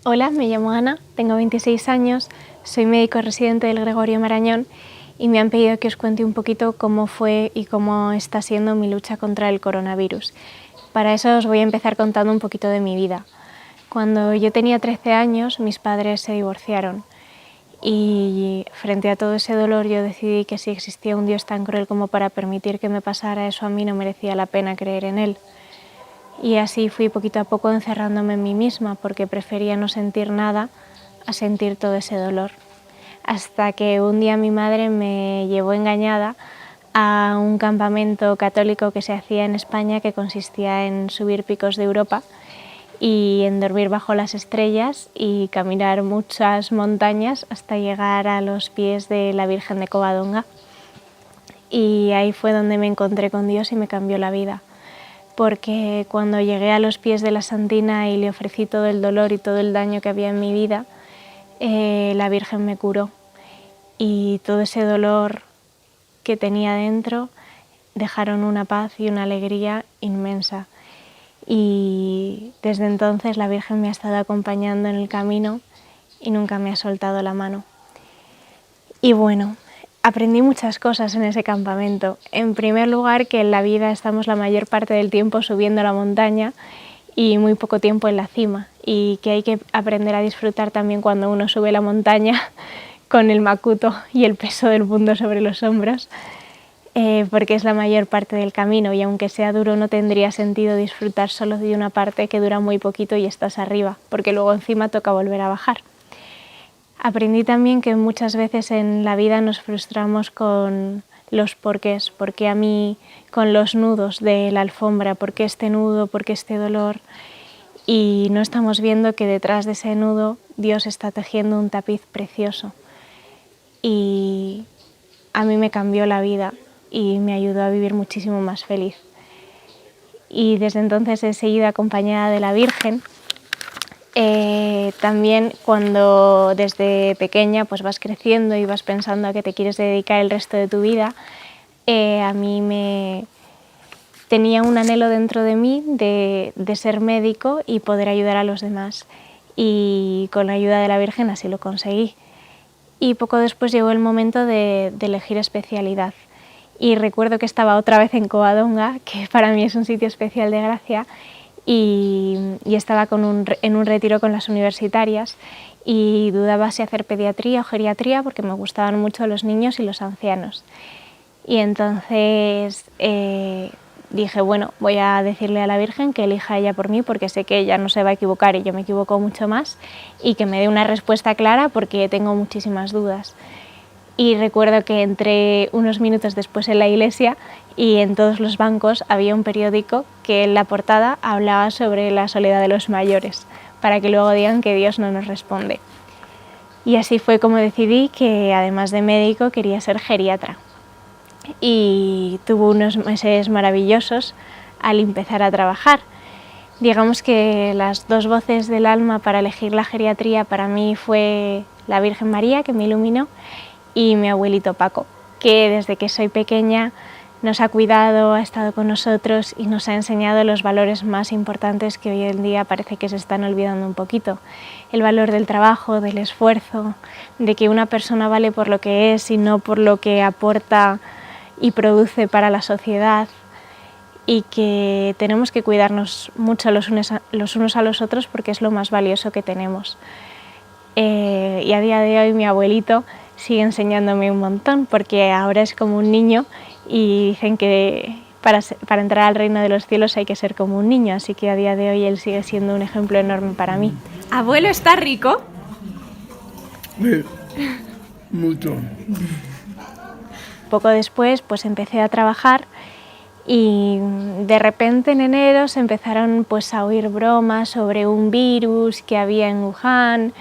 Hola, me llamo Ana, tengo 26 años, soy médico residente del Gregorio Marañón y me han pedido que os cuente un poquito cómo fue y cómo está siendo mi lucha contra el coronavirus. Para eso os voy a empezar contando un poquito de mi vida. Cuando yo tenía 13 años, mis padres se divorciaron y frente a todo ese dolor yo decidí que si existía un Dios tan cruel como para permitir que me pasara eso a mí, no merecía la pena creer en él. Y así fui poquito a poco encerrándome en mí misma porque prefería no sentir nada a sentir todo ese dolor. Hasta que un día mi madre me llevó engañada a un campamento católico que se hacía en España que consistía en subir picos de Europa y en dormir bajo las estrellas y caminar muchas montañas hasta llegar a los pies de la Virgen de Covadonga. Y ahí fue donde me encontré con Dios y me cambió la vida. Porque cuando llegué a los pies de la Santina y le ofrecí todo el dolor y todo el daño que había en mi vida, la Virgen me curó. Y todo ese dolor que tenía dentro dejaron una paz y una alegría inmensa. Y desde entonces la Virgen me ha estado acompañando en el camino y nunca me ha soltado la mano. Y bueno, aprendí muchas cosas en ese campamento. En primer lugar, que en la vida estamos la mayor parte del tiempo subiendo la montaña y muy poco tiempo en la cima, y que hay que aprender a disfrutar también cuando uno sube la montaña con el macuto y el peso del mundo sobre los hombros, porque es la mayor parte del camino y aunque sea duro no tendría sentido disfrutar solo de una parte que dura muy poquito y estás arriba, porque luego encima toca volver a bajar. Aprendí también que muchas veces en la vida nos frustramos con los porqués, por qué a mí con los nudos de la alfombra, por qué este nudo, por qué este dolor, y no estamos viendo que detrás de ese nudo Dios está tejiendo un tapiz precioso. Y a mí me cambió la vida y me ayudó a vivir muchísimo más feliz. Y desde entonces he seguido acompañada de la Virgen. También cuando desde pequeña pues vas creciendo y vas pensando a qué te quieres dedicar el resto de tu vida, a mí tenía un anhelo dentro de mí de ser médico y poder ayudar a los demás, y con la ayuda de la Virgen así lo conseguí. Y poco después llegó el momento de elegir especialidad. Y recuerdo que estaba otra vez en Covadonga, que para mí es un sitio especial de gracia, y estaba en un retiro con las universitarias y dudaba si hacer pediatría o geriatría porque me gustaban mucho los niños y los ancianos. Y entonces dije, bueno, voy a decirle a la Virgen que elija ella por mí porque sé que ella no se va a equivocar y yo me equivoco mucho más, y que me dé una respuesta clara porque tengo muchísimas dudas. Y recuerdo que entré unos minutos después en la iglesia y en todos los bancos había un periódico que en la portada hablaba sobre la soledad de los mayores, para que luego digan que Dios no nos responde. Y así fue como decidí que además de médico quería ser geriatra. Y tuve unos meses maravillosos al empezar a trabajar. Digamos que las dos voces del alma para elegir la geriatría para mí fue la Virgen María, que me iluminó, y mi abuelito Paco, que desde que soy pequeña nos ha cuidado, ha estado con nosotros y nos ha enseñado los valores más importantes que hoy en día parece que se están olvidando un poquito. El valor del trabajo, del esfuerzo, de que una persona vale por lo que es y no por lo que aporta y produce para la sociedad, y que tenemos que cuidarnos mucho los unos a los otros porque es lo más valioso que tenemos. Y a día de hoy mi abuelito sigue enseñándome un montón porque ahora es como un niño y dicen que para entrar al reino de los cielos hay que ser como un niño, así que a día de hoy él sigue siendo un ejemplo enorme para mí. ¿Abuelo está rico? Mucho. Poco después pues empecé a trabajar y de repente en enero se empezaron pues a oír bromas sobre un virus que había en Wuhan,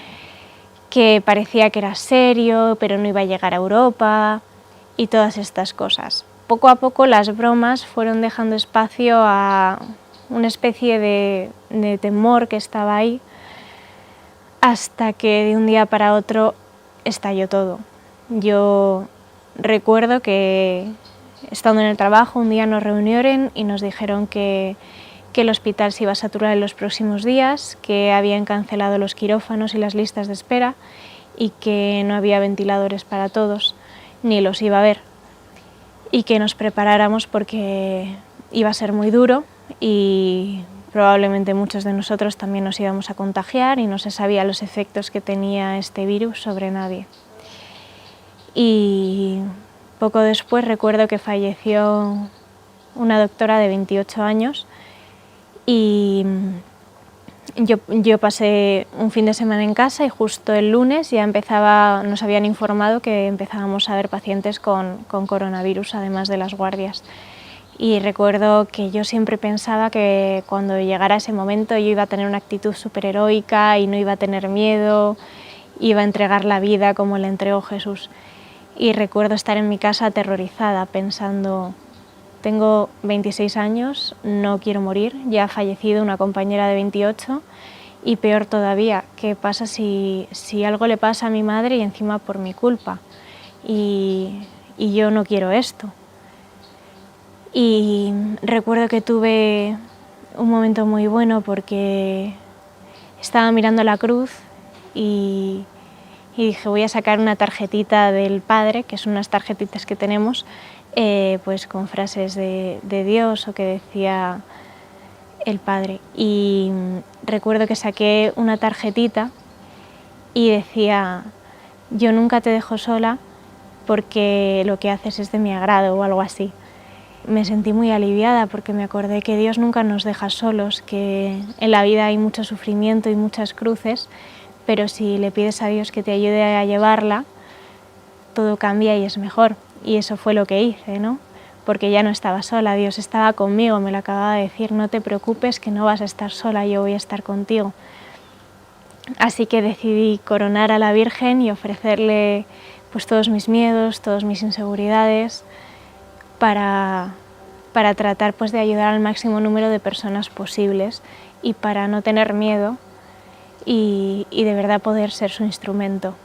que parecía que era serio, pero no iba a llegar a Europa y todas estas cosas. Poco a poco las bromas fueron dejando espacio a una especie de temor que estaba ahí, hasta que de un día para otro estalló todo. Yo recuerdo que estando en el trabajo un día nos reunieron y nos dijeron que que el hospital se iba a saturar en los próximos días, que habían cancelado los quirófanos y las listas de espera y que no había ventiladores para todos, ni los iba a haber, y que nos preparáramos porque iba a ser muy duro y probablemente muchos de nosotros también nos íbamos a contagiar y no se sabía los efectos que tenía este virus sobre nadie. Y poco después recuerdo que falleció una doctora de 28 años y yo pasé un fin de semana en casa y justo el lunes ya nos habían informado que empezábamos a ver pacientes con coronavirus, además de las guardias. Y recuerdo que yo siempre pensaba que cuando llegara ese momento yo iba a tener una actitud superheroica y no iba a tener miedo, iba a entregar la vida como la entregó Jesús. Y recuerdo estar en mi casa aterrorizada, pensando, tengo 26 años, no quiero morir, ya ha fallecido una compañera de 28 y peor todavía, ¿qué pasa si algo le pasa a mi madre y encima por mi culpa? Y yo no quiero esto. Y recuerdo que tuve un momento muy bueno porque estaba mirando la cruz y dije, voy a sacar una tarjetita del Padre, que son unas tarjetitas que tenemos, pues con frases de Dios o que decía el Padre. Y recuerdo que saqué una tarjetita y decía, yo nunca te dejo sola porque lo que haces es de mi agrado o algo así. Me sentí muy aliviada porque me acordé que Dios nunca nos deja solos, que en la vida hay mucho sufrimiento y muchas cruces, pero si le pides a Dios que te ayude a llevarla, todo cambia y es mejor. Y eso fue lo que hice, ¿no? Porque ya no estaba sola, Dios estaba conmigo, me lo acababa de decir, no te preocupes que no vas a estar sola, yo voy a estar contigo. Así que decidí coronar a la Virgen y ofrecerle pues todos mis miedos, todas mis inseguridades, para tratar pues de ayudar al máximo número de personas posibles y para no tener miedo y de verdad poder ser su instrumento.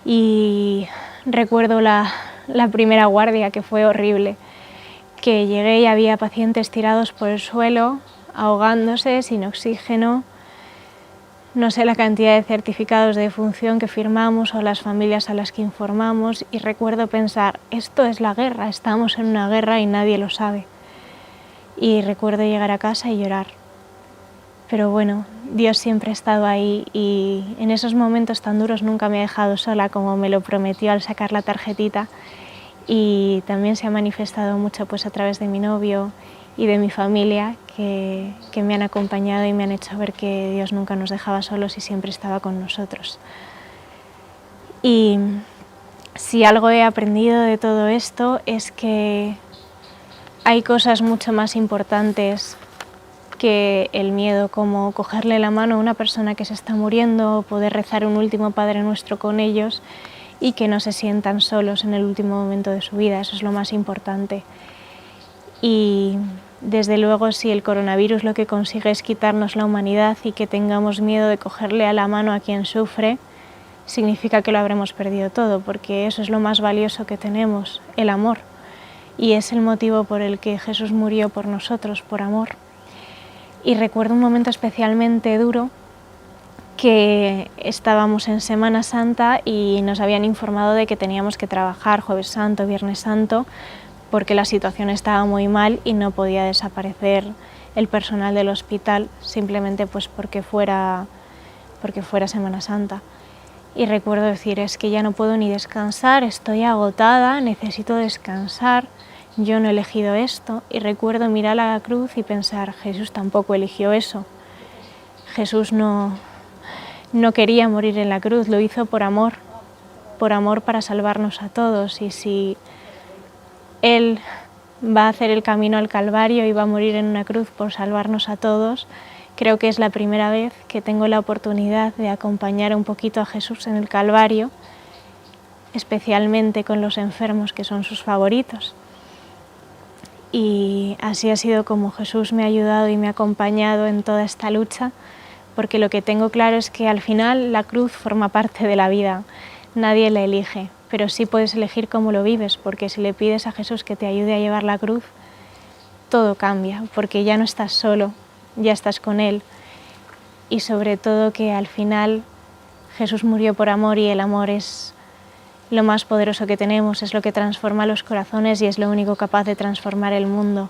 Y recuerdo la primera guardia, que fue horrible, que llegué y había pacientes tirados por el suelo, ahogándose, sin oxígeno. No sé la cantidad de certificados de defunción que firmamos o las familias a las que informamos y recuerdo pensar, esto es la guerra, estamos en una guerra y nadie lo sabe. Y recuerdo llegar a casa y llorar. Pero bueno, Dios siempre ha estado ahí y en esos momentos tan duros nunca me ha dejado sola como me lo prometió al sacar la tarjetita y también se ha manifestado mucho pues a través de mi novio y de mi familia que me han acompañado y me han hecho ver que Dios nunca nos dejaba solos y siempre estaba con nosotros. Y si algo he aprendido de todo esto es que hay cosas mucho más importantes que el miedo, como cogerle la mano a una persona que se está muriendo, poder rezar un último Padre Nuestro con ellos y que no se sientan solos en el último momento de su vida, eso es lo más importante. Y desde luego si el coronavirus lo que consigue es quitarnos la humanidad y que tengamos miedo de cogerle a la mano a quien sufre, significa que lo habremos perdido todo, porque eso es lo más valioso que tenemos, el amor. Y es el motivo por el que Jesús murió por nosotros, por amor. Y recuerdo un momento especialmente duro que estábamos en Semana Santa y nos habían informado de que teníamos que trabajar Jueves Santo, Viernes Santo, porque la situación estaba muy mal y no podía desaparecer el personal del hospital simplemente pues porque fuera Semana Santa. Y recuerdo decir, es que ya no puedo ni descansar, estoy agotada, necesito descansar, yo no he elegido esto. Y recuerdo mirar a la cruz y pensar, Jesús tampoco eligió eso. Jesús no quería morir en la cruz, lo hizo por amor para salvarnos a todos. Y si Él va a hacer el camino al Calvario y va a morir en una cruz por salvarnos a todos, creo que es la primera vez que tengo la oportunidad de acompañar un poquito a Jesús en el Calvario, especialmente con los enfermos que son sus favoritos. Y así ha sido como Jesús me ha ayudado y me ha acompañado en toda esta lucha, porque lo que tengo claro es que al final la cruz forma parte de la vida, nadie la elige, pero sí puedes elegir cómo lo vives, porque si le pides a Jesús que te ayude a llevar la cruz, todo cambia, porque ya no estás solo, ya estás con Él. Y sobre todo que al final Jesús murió por amor y el amor es lo más poderoso que tenemos, es lo que transforma los corazones y es lo único capaz de transformar el mundo.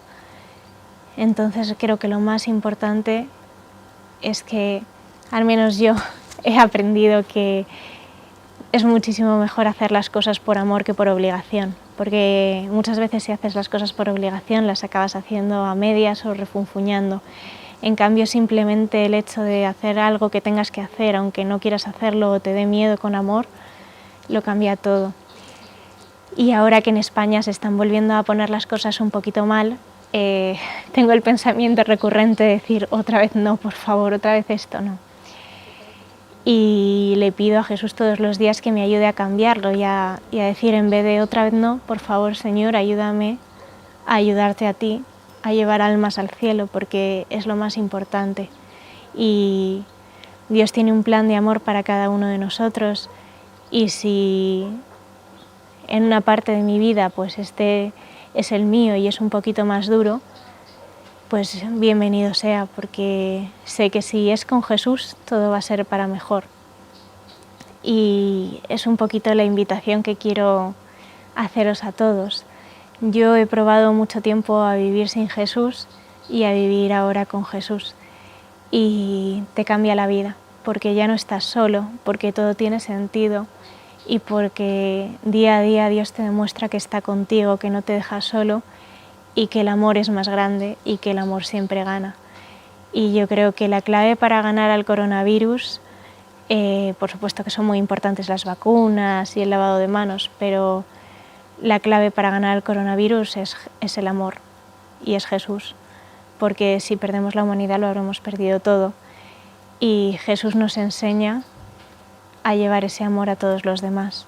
Entonces creo que lo más importante es que, al menos yo, he aprendido que es muchísimo mejor hacer las cosas por amor que por obligación, porque muchas veces si haces las cosas por obligación las acabas haciendo a medias o refunfuñando. En cambio, simplemente el hecho de hacer algo que tengas que hacer, aunque no quieras hacerlo o te dé miedo, con amor, lo cambia todo. Y ahora que en España se están volviendo a poner las cosas un poquito mal, tengo el pensamiento recurrente de decir otra vez no, por favor, otra vez esto no. Y le pido a Jesús todos los días que me ayude a cambiarlo y a decir, en vez de otra vez no, por favor, Señor, ayúdame a ayudarte a ti, a llevar almas al cielo, porque es lo más importante. Y Dios tiene un plan de amor para cada uno de nosotros, y si en una parte de mi vida pues este es el mío y es un poquito más duro, pues bienvenido sea, porque sé que si es con Jesús todo va a ser para mejor. Y es un poquito la invitación que quiero haceros a todos. Yo he probado mucho tiempo a vivir sin Jesús y a vivir ahora con Jesús. Y te cambia la vida, porque ya no estás solo, porque todo tiene sentido y porque día a día Dios te demuestra que está contigo, que no te deja solo y que el amor es más grande y que el amor siempre gana. Y yo creo que la clave para ganar al coronavirus, por supuesto que son muy importantes las vacunas y el lavado de manos, pero la clave para ganar al coronavirus es el amor y es Jesús, porque si perdemos la humanidad lo habremos perdido todo. Y Jesús nos enseña a llevar ese amor a todos los demás.